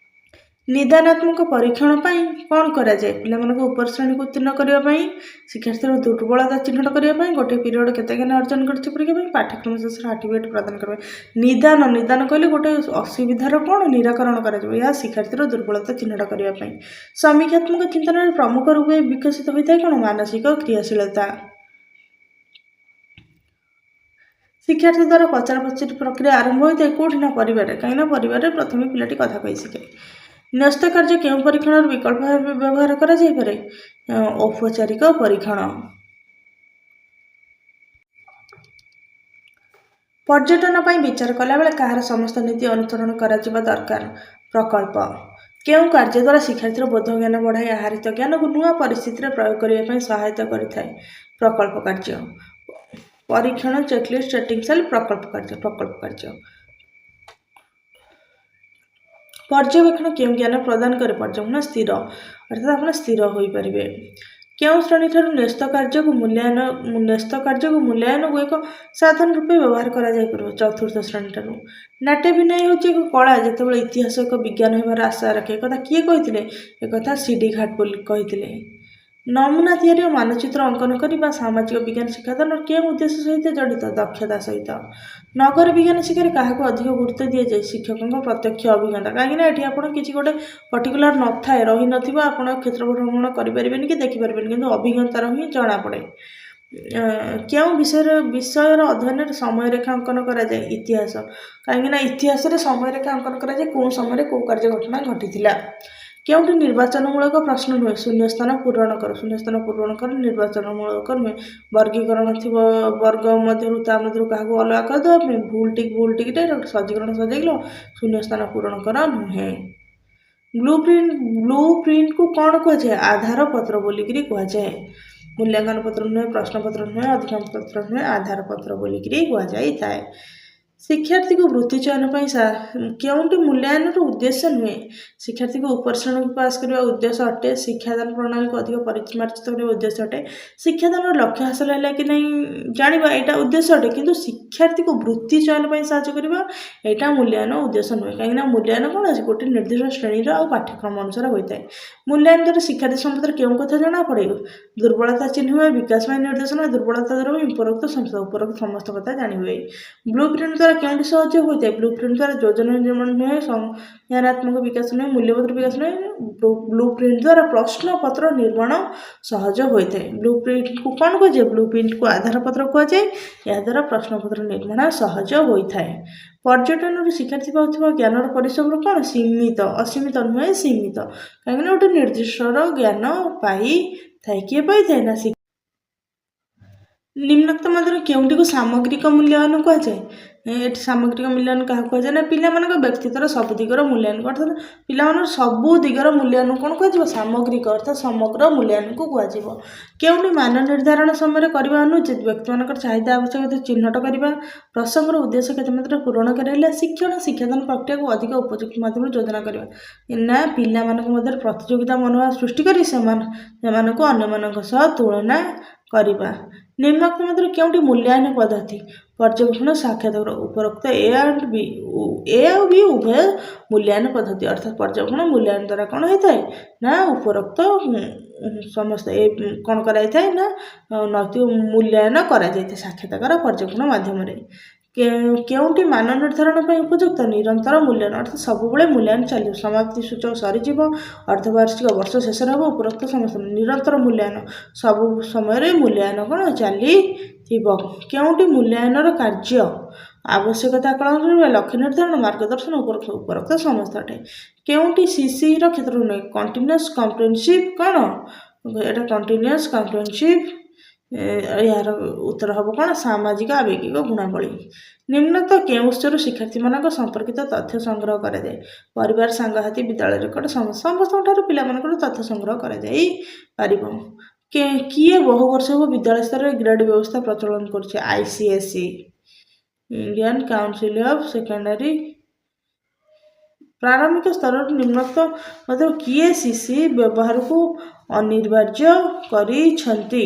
ନିଦାନାତ୍ମକ ପରୀକ୍ଷଣ ପାଇଁ କ'ଣ କରାଯାଏ? ପିଲାମାନଙ୍କୁ ଉପର ଶ୍ରେଣୀକୁ ଉତ୍ତୀର୍ଣ୍ଣ କରିବା ପାଇଁ, ଶିକ୍ଷାର୍ଥୀର ଦୁର୍ବଳତା ଚିହ୍ନଟ କରିବା ପାଇଁ, ଗୋଟିଏ ପିରିୟଡ଼ କେତେ ଜ୍ଞାନ ଅର୍ଜନ କରିଛି ପରୀକ୍ଷା ପାଇଁ, ପାଠ୍ୟକ୍ରମ ଶେଷରେ ସାର୍ଟିଫିକେଟ୍ ପ୍ରଦାନ କରିବା ପାଇଁ। ନିଦାନ କହିଲେ ଗୋଟେ ଅସୁବିଧାର କ'ଣ ନିରାକରଣ କରାଯିବ, ଏହା ଶିକ୍ଷାର୍ଥୀର ଦୁର୍ବଳତା ଚିହ୍ନଟ କରିବା ପାଇଁ। ସମୀକ୍ଷାତ୍ମକ ଚିନ୍ତନରେ ପ୍ରମୁଖ ରୂପେ ବିକଶିତ ହୋଇଥାଏ କ'ଣ? ମାନସିକ କ୍ରିୟାଶୀଳତା। ଶିକ୍ଷାର୍ଥୀ ଦ୍ୱାରା ପଚରାପଚରି ପ୍ରକ୍ରିୟା ଆରମ୍ଭ ହୋଇଥାଏ କେଉଁଠି? ନା ପରିବାରରେ। କାହିଁକିନା ପରିବାରରେ ପ୍ରଥମେ ପିଲାଟି କଥା କହି ଶିଖେ। ନ୍ୟସ୍ତ କାର୍ଯ୍ୟ କେଉଁ ପରୀକ୍ଷଣର ବିକଳ୍ପ ଭାବେ ବ୍ୟବହାର କରାଯାଇପାରେ? ଔପଚାରିକ ପରୀକ୍ଷଣ। ପର୍ଯ୍ୟଟନ ପାଇଁ ବିଚାର କଲାବେଳେ କାହାର ସମସ୍ତ ନୀତି ଅନୁସରଣ କରାଯିବା ଦରକାର? ପ୍ରକଳ୍ପ। କେଉଁ କାର୍ଯ୍ୟ ଦ୍ୱାରା ଶିକ୍ଷାର୍ଥୀର ବୋଧ ଜ୍ଞାନ ବଢ଼ାଇ ଆହରିତ ଜ୍ଞାନକୁ ନୂଆ ପରିସ୍ଥିତିରେ ପ୍ରୟୋଗ କରିବା ପାଇଁ ସହାୟତା କରିଥାଏ? ପ୍ରକଳ୍ପ କାର୍ଯ୍ୟ। ପରୀକ୍ଷଣ, ଚେକଲିଷ୍ଟ, ରେଟିଂ ସେଲ୍, ପ୍ରକଳ୍ପ କାର୍ଯ୍ୟ। ପର୍ଯ୍ୟବେକ୍ଷଣ କେଉଁ ଜ୍ଞାନ ପ୍ରଦାନ କରେ? ପର୍ଯ୍ୟବେକ୍ଷଣ ସ୍ଥିର, ଅର୍ଥାତ୍ ଆପଣ ସ୍ଥିର ହୋଇପାରିବେ। କେଉଁ ଶ୍ରେଣୀଠାରୁ ନ୍ୟସ୍ତ କାର୍ଯ୍ୟକୁ ମୂଲ୍ୟାୟନକୁ ଏକ ସାଧନ ରୂପେ ବ୍ୟବହାର କରାଯାଇପାରିବ? ଚତୁର୍ଥ ଶ୍ରେଣୀଠାରୁ। ନାଟ୍ୟାଭିନୟ ହେଉଛି ଏକ କଳା, ଯେତେବେଳେ ଇତିହାସ ଏକ ବିଜ୍ଞାନ ହେବାର ଆଶା ରଖେ। ଏକଥା କିଏ କହିଥିଲେ? ଏକଥା C.D. ଘାଟୋଲ କହିଥିଲେ। ନମୁନା ତିଆରି ଓ ମାନଚିତ୍ର ଅଙ୍କନ କରିବା ସାମାଜିକ ବିଜ୍ଞାନ ଶିକ୍ଷାଦାନର କେଉଁ ଉଦ୍ଦେଶ୍ୟ ସହିତ ଜଡ଼ିତ? ଦକ୍ଷତା ସହିତ। ନଗର ବିଜ୍ଞାନ ଶିକ୍ଷାରେ କାହାକୁ ଅଧିକ ଗୁରୁତ୍ୱ ଦିଆଯାଏ? ଶିକ୍ଷକଙ୍କ ପ୍ରତ୍ୟକ୍ଷ ଅଭିଜ୍ଞତା। କାହିଁକିନା ଏଠି ଆପଣ କିଛି ଗୋଟେ ପର୍ଟିକୁଲାର ନଥାଏ, ରହିନଥିବ, ଆପଣ କ୍ଷେତ୍ର ଭ୍ରମଣ କରିପାରିବେନି କି ଦେଖିପାରିବେନି, କିନ୍ତୁ ଅଭିଜ୍ଞତାର ହିଁ ଜଣାପଡ଼େ। କେଉଁ ବିଷୟର ଅଧ୍ୟୟନରେ ସମୟରେଖା ଅଙ୍କନ କରାଯାଏ? ଇତିହାସ। କାହିଁକିନା ଇତିହାସରେ ସମୟରେଖା ଅଙ୍କନ କରାଯାଏ କେଉଁ ସମୟରେ କେଉଁ କାର୍ଯ୍ୟ ଘଟଣା ଘଟିଥିଲା। କେଉଁଠି ନିର୍ବାଚନମୂଳକ ପ୍ରଶ୍ନ ନୁହେଁ? ଶୂନ୍ୟସ୍ଥାନ ପୂରଣ କର। ଶୂନ୍ୟସ୍ଥାନ ପୂରଣ କର ନିର୍ବାଚନମୂଳକ ନୁହେଁ। ବର୍ଗୀକରଣ ଥିବ ବର୍ଗ ମଧ୍ୟରୁ ତା ମଧ୍ୟରୁ କାହାକୁ ଅଲଗା କରିଦେବା ପାଇଁ ଭୁଲ ଟିକିଟେ ସଜ୍ଜୀକରଣ ସଜାଇଲ ଶୂନ୍ୟସ୍ଥାନ ପୂରଣ କର ନୁହେଁ। ବ୍ଲୁ ପ୍ରିଣ୍ଟକୁ କ'ଣ କୁହାଯାଏ? ଆଧାର ପତ୍ର ବୋଲିକିରି କୁହାଯାଏ। ମୂଲ୍ୟାଙ୍କନ ପତ୍ର ନୁହେଁ, ପ୍ରଶ୍ନପତ୍ର ନୁହେଁ, ଅଧିକାଂଶ ପତ୍ର ନୁହେଁ, ଆଧାର ପତ୍ର ବୋଲିକିରି କୁହାଯାଇଥାଏ। ଶିକ୍ଷାର୍ଥୀକୁ ବୃତ୍ତି ଚୟନ ପାଇଁ କେଉଁଟି ମୂଲ୍ୟାୟନର ଉଦ୍ଦେଶ୍ୟ ନୁହେଁ? ଶିକ୍ଷାର୍ଥୀକୁ ଉପର ଶ୍ରେଣୀକୁ ପାସ୍ କରିବା ଉଦ୍ଦେଶ୍ୟ ଅଟେ। ଶିକ୍ଷାଦାନ ପ୍ରଣାଳୀକୁ ଅଧିକ ପରିମାର୍ଜିତ କରିବା ଉଦ୍ଦେଶ୍ୟ ଅଟେ। ଶିକ୍ଷାଦାନର ଲକ୍ଷ୍ୟ ହାସଲ ହେଲା କି ନାହିଁ ଜାଣିବା ଏଇଟା ଉଦ୍ଦେଶ୍ୟ ଅଟେ, କିନ୍ତୁ ଶିକ୍ଷାର୍ଥୀକୁ ବୃତ୍ତି ଚୟନ ପାଇଁ ସାହାଯ୍ୟ କରିବା ଏଇଟା ମୂଲ୍ୟାୟନ ଉଦ୍ଦେଶ୍ୟ ନୁହେଁ। କାହିଁକିନା ମୂଲ୍ୟାୟନ କ'ଣ ଅଛି? ଗୋଟେ ନିର୍ଦ୍ଦିଷ୍ଟ ଶ୍ରେଣୀର ଆଉ ପାଠ୍ୟକ୍ରମ ଅନୁସାରେ ହୋଇଥାଏ। ମୂଲ୍ୟାୟନ ଦ୍ୱାରା ଶିକ୍ଷାର୍ଥୀ ସମ୍ବନ୍ଧରେ କେଉଁ କଥା ଜଣାପଡ଼ିବ? ଦୁର୍ବଳତା ଚିହ୍ନିବା, ବିକାଶ ପାଇଁ ନିର୍ଦ୍ଦେଶନା, ଦୁର୍ବଳତା ଦୂର ଉପରୋକ୍ତ ସମସ୍ତ କଥା ଜାଣିହୁଏ। ବ୍ଲୁ ପ୍ରିଣ୍ଟ ଦ୍ୱାରା କେଉଁଠି ସହଜ ହୋଇଥାଏ? ବ୍ଲୁ ପ୍ରିଣ୍ଟ ଦ୍ୱାରା ଯୋଜନା ନିର୍ମାଣ ନୁହେଁ, ସଂଜ୍ଞାନାତ୍ମକ ବିକାଶ ନୁହେଁ, ମୂଲ୍ୟବୋଧ ବିକାଶ ନୁହେଁ। ବ୍ଲୁ ପ୍ରିଣ୍ଟ ଦ୍ୱାରା ପ୍ରଶ୍ନପତ୍ର ନିର୍ମାଣ ସହଜ ହୋଇଥାଏ। ବ୍ଲୁ ପ୍ରିଣ୍ଟକୁ କ'ଣ କୁହାଯାଏ? ବ୍ଲୁ ପ୍ରିଣ୍ଟକୁ ଆଧାରପତ୍ର କୁହାଯାଏ। ଏହାଦ୍ୱାରା ପ୍ରଶ୍ନପତ୍ର ନିର୍ମାଣ ସହଜ ହୋଇଥାଏ। ପର୍ଯ୍ୟଟନରୁ ଶିକ୍ଷାର୍ଥୀ ପାଉଥିବା ଜ୍ଞାନର ପରିସର କ'ଣ? ସୀମିତ। ଅସୀମିତ ନୁହେଁ, ସୀମିତ। କାହିଁକିନା ଗୋଟେ ନିର୍ଦ୍ଦିଷ୍ଟର ଜ୍ଞାନ ପାଇଥାଏ। କିଏ ପାଇଥାଏ? ନା ନିମ୍ନୋକ୍ତ ମଧ୍ୟରୁ କେଉଁଟିକୁ ସାମଗ୍ରିକ ମୂଲ୍ୟାୟନ କୁହାଯାଏ? ଏଠି ସାମଗ୍ରିକ ମୂଲ୍ୟାୟନ କାହାକୁ କୁହାଯାଏ? ନା ପିଲାମାନଙ୍କ ବ୍ୟକ୍ତିତ୍ୱର ସବୁ ଦିଗର ମୂଲ୍ୟାୟନ। ଅର୍ଥାତ୍ ପିଲାମାନଙ୍କର ସବୁ ଦିଗର ମୂଲ୍ୟାୟନ କ'ଣ କୁହାଯିବ? ସାମଗ୍ରିକ ଅର୍ଥାତ୍ ସମଗ୍ର ମୂଲ୍ୟାୟନକୁ କୁହାଯିବ। କେଉଁଠି ମାନ ନିର୍ଦ୍ଧାରଣ ସମୟରେ କରିବା ଅନୁଚିତ? ବ୍ୟକ୍ତିମାନଙ୍କର ଚାହିଦା ଆବଶ୍ୟକତା ଚିହ୍ନଟ କରିବା, ପ୍ରସଙ୍ଗର ଉଦ୍ଦେଶ୍ୟ କେତେ ମାତ୍ରାରେ ପୂରଣ କରାଇଲା, ଶିକ୍ଷାଦାନ ପ୍ରକ୍ରିୟାକୁ ଅଧିକ ଉପଯୁକ୍ତ ମାଧ୍ୟମରେ ଯୋଜନା କରିବା। ନା ପିଲାମାନଙ୍କ ମଧ୍ୟରେ ପ୍ରତିଯୋଗିତା ମନୋଭାବ ସୃଷ୍ଟି କରି ସେମାନଙ୍କୁ ଅନ୍ୟମାନଙ୍କ ସହ ତୁଳନା କରିବା। ନିମ୍ନୋକ୍ତ ମଧ୍ୟରୁ କେଉଁଟି ମୂଲ୍ୟାୟନ ପଦ୍ଧତି? ପର୍ଯ୍ୟବେକ୍ଷଣ, ସାକ୍ଷାତକାର। ଉପରୋକ୍ତ ଏ ଆଉ ବି ଉଭୟ ମୂଲ୍ୟାୟନ ପଦ୍ଧତି। ଅର୍ଥାତ୍ ପର୍ଯ୍ୟବେକ୍ଷଣ ମୂଲ୍ୟାୟନ ଦ୍ୱାରା କ'ଣ ହୋଇଥାଏ? ନା ଉପରୋକ୍ତ ସମସ୍ତ କ'ଣ କରାଯାଇଥାଏ? ନା ନୈତିକ ମୂଲ୍ୟାୟନ କରାଯାଇଥାଏ ସାକ୍ଷାତକାର ପର୍ଯ୍ୟବେକ୍ଷଣ ମାଧ୍ୟମରେ। କେଉଁଟି ମାନ ନିର୍ଦ୍ଧାରଣ ପାଇଁ ଉପଯୁକ୍ତ? ନିରନ୍ତର ମୂଲ୍ୟାୟନ। ଅର୍ଥାତ୍ ସବୁବେଳେ ମୂଲ୍ୟାୟନ ଚାଲିବ। ସମାପ୍ତି ସୂଚକ ସରିଯିବ, ଅର୍ଦ୍ଧବାର୍ଷିକ ବର୍ଷ ଶେଷରେ ହେବ। ଉପରୋକ୍ତ ସମସ୍ତ ନିରନ୍ତର ମୂଲ୍ୟାୟନ, ସବୁ ସମୟରେ ମୂଲ୍ୟାୟନ କ'ଣ ଚାଲିଥିବ। କେଉଁଟି ମୂଲ୍ୟାୟନର କାର୍ଯ୍ୟ? ଆବଶ୍ୟକତା ଆକଳନ କରିବା, ଲକ୍ଷ୍ୟ ନିର୍ଦ୍ଧାରଣ, ମାର୍ଗଦର୍ଶନ। ଉପରୋକ୍ତ ସମସ୍ତ ଅଟେ। କେଉଁଟି CCEର କ୍ଷେତ୍ର ନୁହେଁ? କଣ୍ଟିନ୍ୟୁଅସ୍ କମ୍ପ୍ରେହେନ୍ସିଭ୍ କ'ଣ? ଏଇଟା କଣ୍ଟିନ୍ୟୁଅସ୍ କମ୍ପ୍ରେହେନ୍ସିଭ୍। ଏହାର ଉତ୍ତର ହେବ କ'ଣ? ସାମାଜିକ ଆବେଗିକ ଗୁଣାବଳୀ। ନିମ୍ନୋକ୍ତ କେଉଁ ଉତ୍ସରୁ ଶିକ୍ଷାର୍ଥୀମାନଙ୍କ ସମ୍ପର୍କିତ ତଥ୍ୟ ସଂଗ୍ରହ କରାଯାଏ? ପରିବାର, ସାଙ୍ଗସାଥୀ, ବିଦ୍ୟାଳୟ ରେକର୍ଡ। ସମସ୍ତଙ୍କଠାରୁ ପିଲାମାନଙ୍କର ତଥ୍ୟ ସଂଗ୍ରହ କରାଯାଇପାରିବ। କିଏ ବହୁ ବର୍ଷ ହେବ ବିଦ୍ୟାଳୟ ସ୍ତରରେ ଗ୍ରେଡ୍ ବ୍ୟବସ୍ଥା ପ୍ରଚଳନ କରୁଛି? ICSE, Indian council of secondary. ପ୍ରାରମ୍ଭିକ ସ୍ତରରୁ ନିମ୍ନୋକ୍ତ ମଧ୍ୟରୁ କିଏ CCE ବ୍ୟବହାରକୁ ଅନିବାର୍ଯ୍ୟ କରିଛନ୍ତି?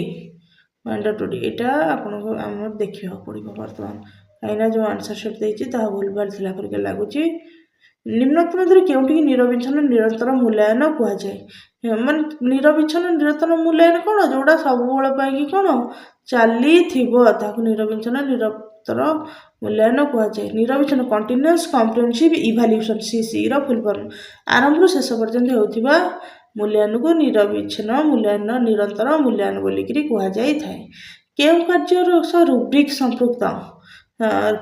ମ୍ୟାଣ୍ଡାଟୋରୀ। ଏଇଟା ଆପଣଙ୍କୁ ଆମର ଦେଖିବାକୁ ପଡ଼ିବ ବର୍ତ୍ତମାନ, କାହିଁକିନା ଯେଉଁ ଆନ୍ସର ସିଟ୍ ଦେଇଛି ତାହା ଭୁଲଭାଲ ଥିଲା ପରିକା ଲାଗୁଛି। ନିମ୍ନୋକ୍ତ ମଧ୍ୟରୁ କେଉଁଠିକି ନିରବିଚ୍ଛିନ୍ନ ନିରନ୍ତର ମୂଲ୍ୟାୟନ କୁହାଯାଏ? ମାନେ ନିରବିଚ୍ଛିନ୍ନ ନିରନ୍ତର ମୂଲ୍ୟାୟନ କ'ଣ? ଯେଉଁଟା ସବୁବେଳେ ପାଇଁକି କ'ଣ ଚାଲିଥିବ ତାହାକୁ ନିରବିଚ୍ଛିନ୍ନ ନିରନ୍ତର ମୂଲ୍ୟାୟନ କୁହାଯାଏ। ନିରବିଚ୍ଛିନ୍ନ କଣ୍ଟିନ୍ୟୁଅସ୍ କମ୍ପ୍ରେହେନ୍ସିଭ୍ ଇଭାଲ୍ୟୁଏସନ୍, CCEର ଫୁଲ୍ ଫର୍ମ। ଆରମ୍ଭରୁ ଶେଷ ପର୍ଯ୍ୟନ୍ତ ହେଉଥିବା ମୂଲ୍ୟାୟନକୁ ନିରବିଚ୍ଛିନ୍ନ ମୂଲ୍ୟାୟନ, ନିରନ୍ତର ମୂଲ୍ୟାୟନ ବୋଲିକିରି କୁହାଯାଇଥାଏ। କେଉଁ କାର୍ଯ୍ୟର ସହ ରୁବ୍ରିକ୍ ସମ୍ପୃକ୍ତ?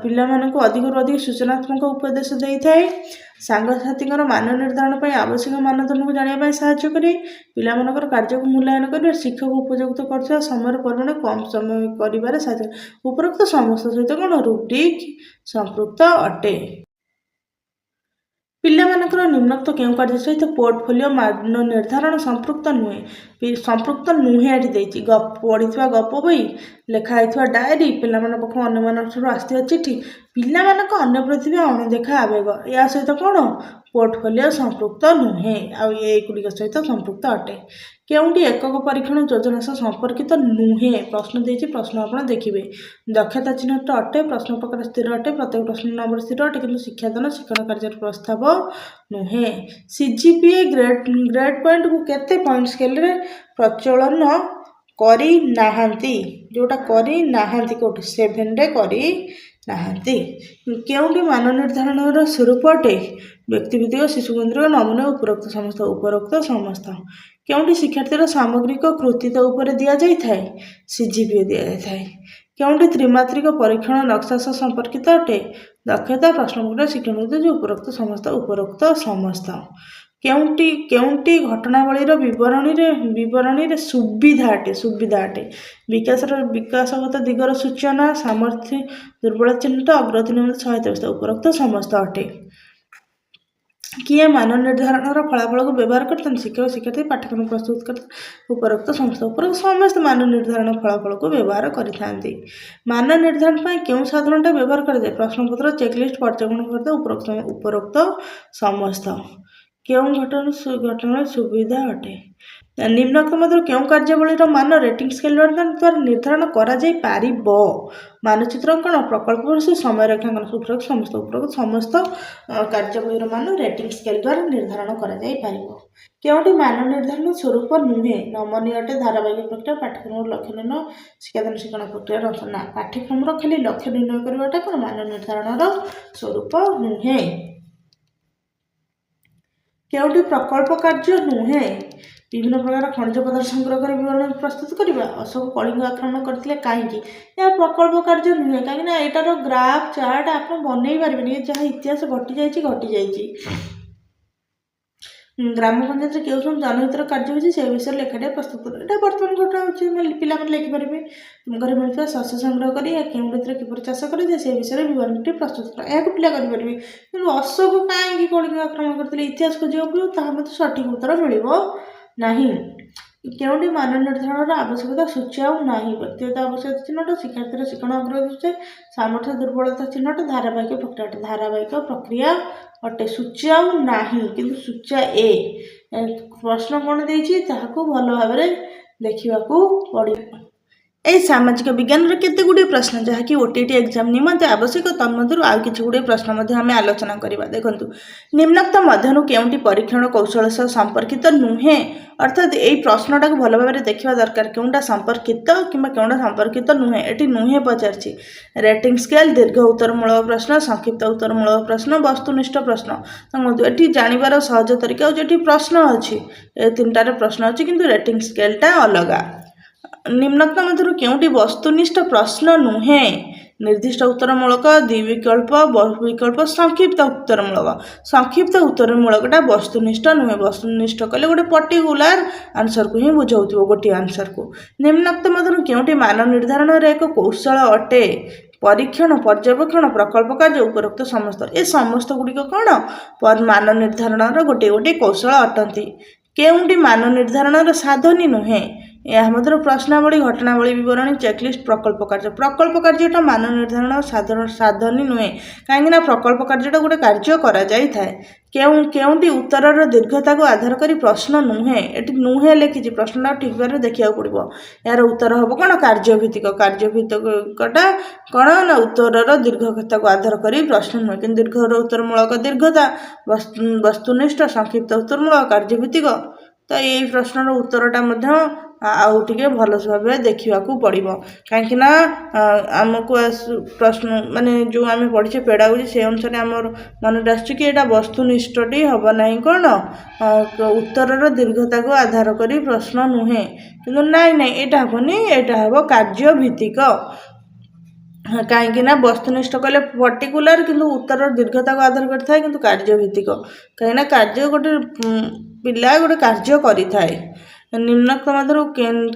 ପିଲାମାନଙ୍କୁ ଅଧିକରୁ ଅଧିକ ସୂଚନାତ୍ମକ ଉପଦେଶ ଦେଇଥାଏ। ସାଙ୍ଗସାଥୀଙ୍କର ମାନ ନିର୍ଦ୍ଧାରଣ ପାଇଁ ଆବଶ୍ୟକ ମାନଦଣ୍ଡକୁ ଜାଣିବା ପାଇଁ ସାହାଯ୍ୟ କରେ। ପିଲାମାନଙ୍କର କାର୍ଯ୍ୟକୁ ମୂଲ୍ୟାୟନ କରିବା, ଶିକ୍ଷକ ଉପଯୁକ୍ତ କରୁଥିବା ସମୟର ପରିମାଣ କମ୍ ସମୟ କରିବାରେ ସାହାଯ୍ୟ। ଉପରୋକ୍ତ ସମସ୍ତ ସହିତ କ'ଣ ରୁବ୍ରିକ୍ ସମ୍ପୃକ୍ତ ଅଟେ? ପିଲାମାନଙ୍କର ନିମ୍ନୋକ୍ତ କେଉଁ କାର୍ଯ୍ୟ ସହିତ ପୋର୍ଟଫୋଲିଓ ମାନ ନିର୍ଦ୍ଧାରଣ ସମ୍ପୃକ୍ତ ନୁହେଁ? ସମ୍ପୃକ୍ତ ନୁହେଁ ଏଠି ଦେଇଛି। ପଢ଼ିଥିବା ଗପ ବହି, ଲେଖା ହେଇଥିବା ଡାଏରୀ, ପିଲାମାନଙ୍କ ପାଖକୁ ଅନ୍ୟମାନଙ୍କଠାରୁ ଆସିଥିବା ଚିଠି, ପିଲାମାନଙ୍କ ଅନ୍ୟ ପ୍ରତି ଥିବା ଅଣଦେଖା ଆବେଗ, ଏହା ସହିତ କ'ଣ ପୋର୍ଟଫୋଲିଓ ସମ୍ପୃକ୍ତ ନୁହେଁ। ଆଉ ଏଗୁଡ଼ିକ ସହିତ ସମ୍ପୃକ୍ତ ଅଟେ। କେଉଁଟି ଏକକ ପରୀକ୍ଷଣ ଯୋଜନା ସହ ସମ୍ପର୍କିତ ନୁହେଁ? ପ୍ରଶ୍ନ ଦେଇଛି, ପ୍ରଶ୍ନ ଆପଣ ଦେଖିବେ। ଦକ୍ଷତା ଚିହ୍ନଟ ଅଟେ, ପ୍ରଶ୍ନ ପ୍ରକାର ସ୍ଥିର ଅଟେ, ପ୍ରତ୍ୟେକ ପ୍ରଶ୍ନ ନମ୍ବର ସ୍ଥିର ଅଟେ, କିନ୍ତୁ ଶିକ୍ଷାଦାନ ଶିକ୍ଷଣ କାର୍ଯ୍ୟର ପ୍ରସ୍ତାବ ନୁହେଁ। CGPA ଗ୍ରେଡ୍ ପଏଣ୍ଟକୁ କେତେ ପଏଣ୍ଟ ସ୍କେଲରେ ପ୍ରଚଳନ କରିନାହାନ୍ତି? ଯେଉଁଟା କରିନାହାନ୍ତି କେଉଁଠି 7ରେ କରି ନାହାନ୍ତି। କେଉଁଟି ମାନ ନିର୍ଦ୍ଧାରଣର ସ୍ୱରୂପ ଅଟେ? ବ୍ୟକ୍ତିଭିତ୍ତିକ, ଶିଶୁକେନ୍ଦ୍ରିକ, ନମୁନା, ଉପରୋକ୍ତ ସମସ୍ତ। କେଉଁଟି ଶିକ୍ଷାର୍ଥୀର ସାମଗ୍ରିକ କୃତିତ୍ୱ ଉପରେ ଦିଆଯାଇଥାଏ? CGPA ଦିଆଯାଇଥାଏ। କେଉଁଟି ତ୍ରିମାତ୍ରିକ ପରୀକ୍ଷଣ ନକ୍ସା ସହ ସମ୍ପର୍କିତ ଅଟେ? ଦକ୍ଷତା, ପ୍ରଶ୍ନପତ୍ର, ଶିକ୍ଷଣ, ଉପରୋକ୍ତ ସମସ୍ତ। କେଉଁଟି ଘଟଣାବଳୀର ବିବରଣୀରେ ସୁବିଧା ଅଟେ? ବିକାଶଗତ ଦିଗର ସୂଚନା, ସାମର୍ଥ୍ୟ, ଦୁର୍ବଳ ଚିହ୍ନଟ, ଅଗ୍ରଗତି ନିମନ୍ତେ ସହାୟତା ବ୍ୟବସ୍ଥା, ଉପରୋକ୍ତ ସମସ୍ତ ଅଟେ। କିଏ ମାନ ନିର୍ଦ୍ଧାରଣର ଫଳାଫଳକୁ ବ୍ୟବହାର କରିଥାନ୍ତି? ଶିକ୍ଷକ, ଶିକ୍ଷାର୍ଥୀ, ପାଠ୍ୟକ୍ରମ ପ୍ରସ୍ତୁତକର୍ତ୍ତା, ଉପରୋକ୍ତ ସମସ୍ତେ ମାନ ନିର୍ଦ୍ଧାରଣ ଫଳାଫଳକୁ ବ୍ୟବହାର କରିଥାନ୍ତି। ମାନ ନିର୍ଦ୍ଧାରଣ ପାଇଁ କେଉଁ ସାଧନଟା ବ୍ୟବହାର କରାଯାଏ? ପ୍ରଶ୍ନପତ୍ର, ଚେକଲିଷ୍ଟ, ପର୍ଯ୍ୟବେକ୍ଷଣ, ଉପରୋକ୍ତ ସମସ୍ତ। କେଉଁ ଘଟଣାର ସୁବିଧା ଅଟେ? ନିମ୍ନୋକ୍ତ ମଧ୍ୟରୁ କେଉଁ କାର୍ଯ୍ୟାବଳୀର ମାନ ରେଟିଂ ସ୍କେଲ ଦ୍ୱାରା ନିର୍ଦ୍ଧାରଣ କରାଯାଇପାରିବ? ମାନଚିତ୍ର ଅଙ୍କନ, ପ୍ରକଳ୍ପ ପ୍ରସ୍ତୁତି, ସମୟ ରେଖାଙ୍କନ, ଉପରୋକ୍ତ ସମସ୍ତ କାର୍ଯ୍ୟାବଳୀର ମାନ ରେଟିଂ ସ୍କେଲ ଦ୍ୱାରା ନିର୍ଦ୍ଧାରଣ କରାଯାଇପାରିବ। କେଉଁଟି ମାନ ନିର୍ଦ୍ଧାରଣ ସ୍ୱରୂପ ନୁହେଁ? ନମନୀୟ ଅଟେ, ଧାରାବାହିକ ପ୍ରକ୍ରିୟା, ପାଠ୍ୟକ୍ରମର ଲକ୍ଷ୍ୟ ନିର୍ଣ୍ଣୟ, ଶିକ୍ଷାଦାନ ଶିକ୍ଷଣ ପ୍ରକ୍ରିୟାର ଅଂଶ। ନା, ପାଠ୍ୟକ୍ରମର ଖାଲି ଲକ୍ଷ୍ୟ ନିର୍ଣ୍ଣୟ କରିବାଟା କ'ଣ ମାନ ନିର୍ଦ୍ଧାରଣର ସ୍ୱରୂପ ନୁହେଁ। କେଉଁଟି ପ୍ରକଳ୍ପ କାର୍ଯ୍ୟ ନୁହେଁ? ବିଭିନ୍ନ ପ୍ରକାର ଖଣିଜ ପଦାର୍ଥ ସଂଗ୍ରହ କରି ବିବରଣୀ ପ୍ରସ୍ତୁତ କରିବା। ଅଶୋକ କଳିଙ୍ଗ ଆକ୍ରମଣ କରିଥିଲେ କାହିଁକି? ଏହା ପ୍ରକଳ୍ପ କାର୍ଯ୍ୟ ନୁହେଁ, କାହିଁକିନା ଏଇଟାର ଗ୍ରାଫ ଚାର୍ଟ ଆପଣ ବନେଇ ପାରିବେନି, ଯାହା ଇତିହାସ ଘଟିଯାଇଛି। ଗ୍ରାମ ପଞ୍ଚାୟତରେ କେଉଁ ସବୁ ଜନହିତର କାର୍ଯ୍ୟ ହେଉଛି ସେ ବିଷୟରେ ଲେଖାଟିଏ ପ୍ରସ୍ତୁତ କର। ଏଇଟା ବର୍ତ୍ତମାନ ଘଟଣା ହେଉଛି, ପିଲାମାନେ ଲେଖିପାରିବେ। ତୁମ ଘରେ ମିଳୁଥିବା ଶସ୍ୟ ସଂଗ୍ରହ କରି କେଉଁ ଋତୁରେ କିପରି ଚାଷ କରାଯାଏ ସେ ବିଷୟରେ ବିବରଣୀଟି ପ୍ରସ୍ତୁତ କର। ଏହାକୁ ପିଲା କରିପାରିବେ। କିନ୍ତୁ ଅଶୋକ କାହିଁକି କଳିଙ୍ଗ ଆକ୍ରମଣ କରିଥିଲେ ଇତିହାସ ଖୋଜିବାକୁ ପଡ଼ିବ, ତାହା ମଧ୍ୟ ସଠିକ ଉତ୍ତର ମିଳିବ ନାହିଁ। କେଉଁଠି ମାନ ନିର୍ଦ୍ଧାରଣର ଆବଶ୍ୟକତା ସୂଚାଉ ନାହିଁ? ବ୍ୟକ୍ତିଗତ ଆବଶ୍ୟକତା ଚିହ୍ନଟ, ଶିକ୍ଷାର୍ଥୀର ଶିକ୍ଷଣ ଅଗ୍ରଗତି ସୂଚାଏ, ସାମର୍ଥ୍ୟ ଦୁର୍ବଳତା ଚିହ୍ନଟ, ଧାରାବାହିକ ପ୍ରକ୍ରିୟା ଅଟେ। ସୂଚାଉ ନାହିଁ କିନ୍ତୁ ସୂଚାଏ। ପ୍ରଶ୍ନ କ'ଣ ଦେଇଛି ତାହାକୁ ଭଲ ଭାବରେ ଦେଖିବାକୁ ପଡ଼ିବ। ଏହି ସାମାଜିକ ବିଜ୍ଞାନର କେତେ ଗୁଡ଼ିଏ ପ୍ରଶ୍ନ ଯାହାକି OTT ଏକ୍ଜାମ ନିମନ୍ତେ ଆବଶ୍ୟକ, ତନ୍ମଧ୍ୟରୁ ଆଉ କିଛି ଗୁଡ଼ିଏ ପ୍ରଶ୍ନ ମଧ୍ୟ ଆମେ ଆଲୋଚନା କରିବା। ଦେଖନ୍ତୁ, ନିମ୍ନୋକ୍ତ ମଧ୍ୟରୁ କେଉଁଟି ପରୀକ୍ଷଣ କୌଶଳ ସହ ସମ୍ପର୍କିତ ନୁହେଁ? ଅର୍ଥାତ୍ ଏଇ ପ୍ରଶ୍ନଟାକୁ ଭଲ ଭାବରେ ଦେଖିବା ଦରକାର, କେଉଁଟା ସମ୍ପର୍କିତ କିମ୍ବା କେଉଁଟା ସମ୍ପର୍କିତ ନୁହେଁ। ଏଠି ନୁହେଁ ପଚାରିଛି। ରେଟିଂ ସ୍କେଲ, ଦୀର୍ଘ ଉତ୍ତରମୂଳକ ପ୍ରଶ୍ନ, ସଂକ୍ଷିପ୍ତ ଉତ୍ତରମୂଳକ ପ୍ରଶ୍ନ, ବସ୍ତୁନିଷ୍ଠ ପ୍ରଶ୍ନ। ଦେଖନ୍ତୁ, ଏଠି ଜାଣିବାର ସହଜ ତରିକା ହେଉଛି, ଏଠି ପ୍ରଶ୍ନ ଅଛି, ଏ ତିନିଟାରେ ପ୍ରଶ୍ନ ଅଛି କିନ୍ତୁ ରେଟିଂ ସ୍କେଲଟା ଅଲଗା। ନିମ୍ନୋକ୍ତ ମଧ୍ୟରୁ କେଉଁଟି ବସ୍ତୁନିଷ୍ଠ ପ୍ରଶ୍ନ ନୁହେଁ? ନିର୍ଦ୍ଦିଷ୍ଟ ଉତ୍ତରମୂଳକ, ଦ୍ୱିବିକଳ୍ପ, ବହୁବିକଳ୍ପ, ସଂକ୍ଷିପ୍ତ ଉତ୍ତରମୂଳକ। ସଂକ୍ଷିପ୍ତ ଉତ୍ତରମୂଳକଟା ବସ୍ତୁନିଷ୍ଠ ନୁହେଁ। ବସ୍ତୁନିଷ୍ଠ କଲେ ଗୋଟେ ପର୍ଟିକୁଲାର ଆନ୍ସରକୁ ହିଁ ବୁଝାଉଥିବ, ଗୋଟିଏ ଆନ୍ସରକୁ। ନିମ୍ନୋକ୍ତ ମଧ୍ୟରୁ କେଉଁଟି ମାନ ନିର୍ଦ୍ଧାରଣର ଏକ କୌଶଳ ଅଟେ? ପରୀକ୍ଷଣ, ପର୍ଯ୍ୟବେକ୍ଷଣ, ପ୍ରକଳ୍ପ କାର୍ଯ୍ୟ, ଉପରୋକ୍ତ ସମସ୍ତ। ଏ ସମସ୍ତ ଗୁଡ଼ିକ କ'ଣ ମାନ ନିର୍ଦ୍ଧାରଣର ଗୋଟିଏ କୌଶଳ ଅଟନ୍ତି। କେଉଁଟି ମାନ ନିର୍ଦ୍ଧାରଣର ସାଧନୀ ନୁହେଁ? ଏହା ମଧ୍ୟରୁ ପ୍ରଶ୍ନାବଳୀ, ଘଟଣାବଳୀ ବିବରଣୀ, ଚେକଲିଷ୍ଟ, ପ୍ରକଳ୍ପ କାର୍ଯ୍ୟ। ପ୍ରକଳ୍ପ କାର୍ଯ୍ୟଟା ମାନ ନିର୍ଦ୍ଧାରଣ ସାଧନୀ ନୁହେଁ, କାହିଁକିନା ପ୍ରକଳ୍ପ କାର୍ଯ୍ୟଟା ଗୋଟେ କାର୍ଯ୍ୟ କରାଯାଇଥାଏ। କେଉଁଟି ଉତ୍ତରର ଦୀର୍ଘତାକୁ ଆଧାର କରି ପ୍ରଶ୍ନ ନୁହେଁ? ଏଠି ନୁହେଁ ଲେଖିଛି, ପ୍ରଶ୍ନଟା ଠିକ୍ ଭାବରେ ଦେଖିବାକୁ ପଡ଼ିବ। ଏହାର ଉତ୍ତର ହେବ କ'ଣ? କାର୍ଯ୍ୟଭିତ୍ତିକ। କାର୍ଯ୍ୟଭିତ୍ତିକଟା କ'ଣ ନା ଉତ୍ତରର ଦୀର୍ଘତାକୁ ଆଧାର କରି ପ୍ରଶ୍ନ ନୁହେଁ, କିନ୍ତୁ ଦୀର୍ଘର ଉତ୍ତରମୂଳକ ଦୀର୍ଘତା, ବସ୍ତୁନିଷ୍ଠ, ସଂକ୍ଷିପ୍ତ ଉତ୍ତରମୂଳକ, କାର୍ଯ୍ୟଭିତ୍ତିକ। ତ ଏଇ ପ୍ରଶ୍ନର ଉତ୍ତରଟା ମଧ୍ୟ ଆଉ ଟିକେ ଭଲ ଭାବରେ ଦେଖିବାକୁ ପଡ଼ିବ, କାହିଁକିନା ଆମକୁ ପ୍ରଶ୍ନ ମାନେ ଯେଉଁ ଆମେ ପଢ଼ିଛେ ପେଡ଼ାଗୋଜି, ସେ ଅନୁସାରେ ଆମର ମନରେ ଆସୁଛି କି ଏଇଟା ବସ୍ତୁନିଷ୍ଠଟି ହେବ ନାହିଁ, କ'ଣ ଉତ୍ତରର ଦୀର୍ଘତାକୁ ଆଧାର କରି ପ୍ରଶ୍ନ ନୁହେଁ। କିନ୍ତୁ ନାଇଁ ଏଇଟା ହେବନି, ଏଇଟା ହେବ କାର୍ଯ୍ୟଭିତ୍ତିକ। କାହିଁକିନା ବସ୍ତୁନିଷ୍ଠ କଲେ ପର୍ଟିକୁଲାର, କିନ୍ତୁ ଉତ୍ତରର ଦୀର୍ଘତାକୁ ଆଧାର କରିଥାଏ, କିନ୍ତୁ କାର୍ଯ୍ୟଭିତ୍ତିକ କାହିଁକିନା ଗୋଟେ ପିଲା ଗୋଟେ କାର୍ଯ୍ୟ କରିଥାଏ। ନିମ୍ନୋକ୍ତ ମଧ୍ୟରୁ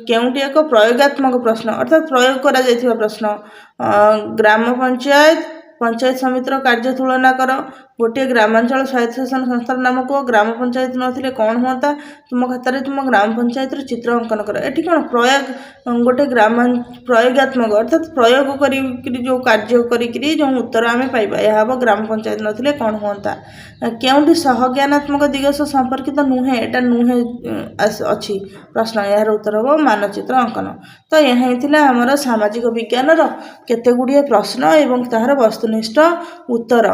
କେଉଁଟି ଏକ ପ୍ରୟୋଗାତ୍ମକ ପ୍ରଶ୍ନ, ଅର୍ଥାତ୍ ପ୍ରୟୋଗ କରାଯାଇଥିବା ପ୍ରଶ୍ନ? ଗ୍ରାମ ପଞ୍ଚାୟତ ସମିତିର କାର୍ଯ୍ୟ ତୁଳନା କର। ଗୋଟିଏ ଗ୍ରାମାଞ୍ଚଳ ସ୍ୱାୟତ୍ତଶାସନ ସଂସ୍ଥାର ନାମ କୁହ। ଗ୍ରାମ ପଞ୍ଚାୟତ ନଥିଲେ କ'ଣ ହୁଅନ୍ତା? ତୁମ ଖାତାରେ ତୁମ ଗ୍ରାମ ପଞ୍ଚାୟତର ଚିତ୍ର ଅଙ୍କନ କର। ଏଠି କ'ଣ ଗୋଟେ ପ୍ରୟୋଗାତ୍ମକ, ଅର୍ଥାତ୍ ପ୍ରୟୋଗ କରିକିରି ଯେଉଁ କାର୍ଯ୍ୟ କରିକିରି ଯେଉଁ ଉତ୍ତର ଆମେ ପାଇବା, ଏହା ହେବ ଗ୍ରାମ ପଞ୍ଚାୟତ ନଥିଲେ କ'ଣ ହୁଅନ୍ତା। କେଉଁଟି ସହଜ୍ଞାନାତ୍ମକ ଦିଗ ସହ ସମ୍ପର୍କିତ ନୁହେଁ? ଏଟା ନୁହେଁ ଅଛି ପ୍ରଶ୍ନ, ଏହାର ଉତ୍ତର ହେବ ମାନଚିତ୍ର ଅଙ୍କନ। ତ ଏହା ହିଁ ଥିଲା ଆମର ସାମାଜିକ ବିଜ୍ଞାନର କେତେ ଗୁଡ଼ିଏ ପ୍ରଶ୍ନ ଏବଂ ତାହାର ବସ୍ତୁନିଷ୍ଠ ଉତ୍ତର।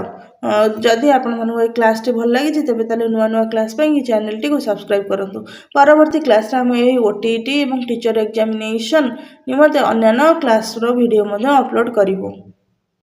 ଯଦି ଆପଣମାନଙ୍କୁ ଏହି କ୍ଲାସ୍ଟି ଭଲ ଲାଗିଛି ତେବେ ତାହେଲେ ନୂଆ କ୍ଲାସ୍ ପାଇଁ ଚ୍ୟାନେଲଟିକୁ ସବସ୍କ୍ରାଇବ୍ କରନ୍ତୁ। ପରବର୍ତ୍ତୀ କ୍ଲାସ୍ରେ ଆମେ ଏହି OTT ଏବଂ ଟିଚର ଏକ୍ଜାମିନେସନ୍ ନିମନ୍ତେ ଅନ୍ୟାନ୍ୟ କ୍ଲାସ୍ର ଭିଡ଼ିଓ ମଧ୍ୟ ଅପଲୋଡ଼ କରିବୁ।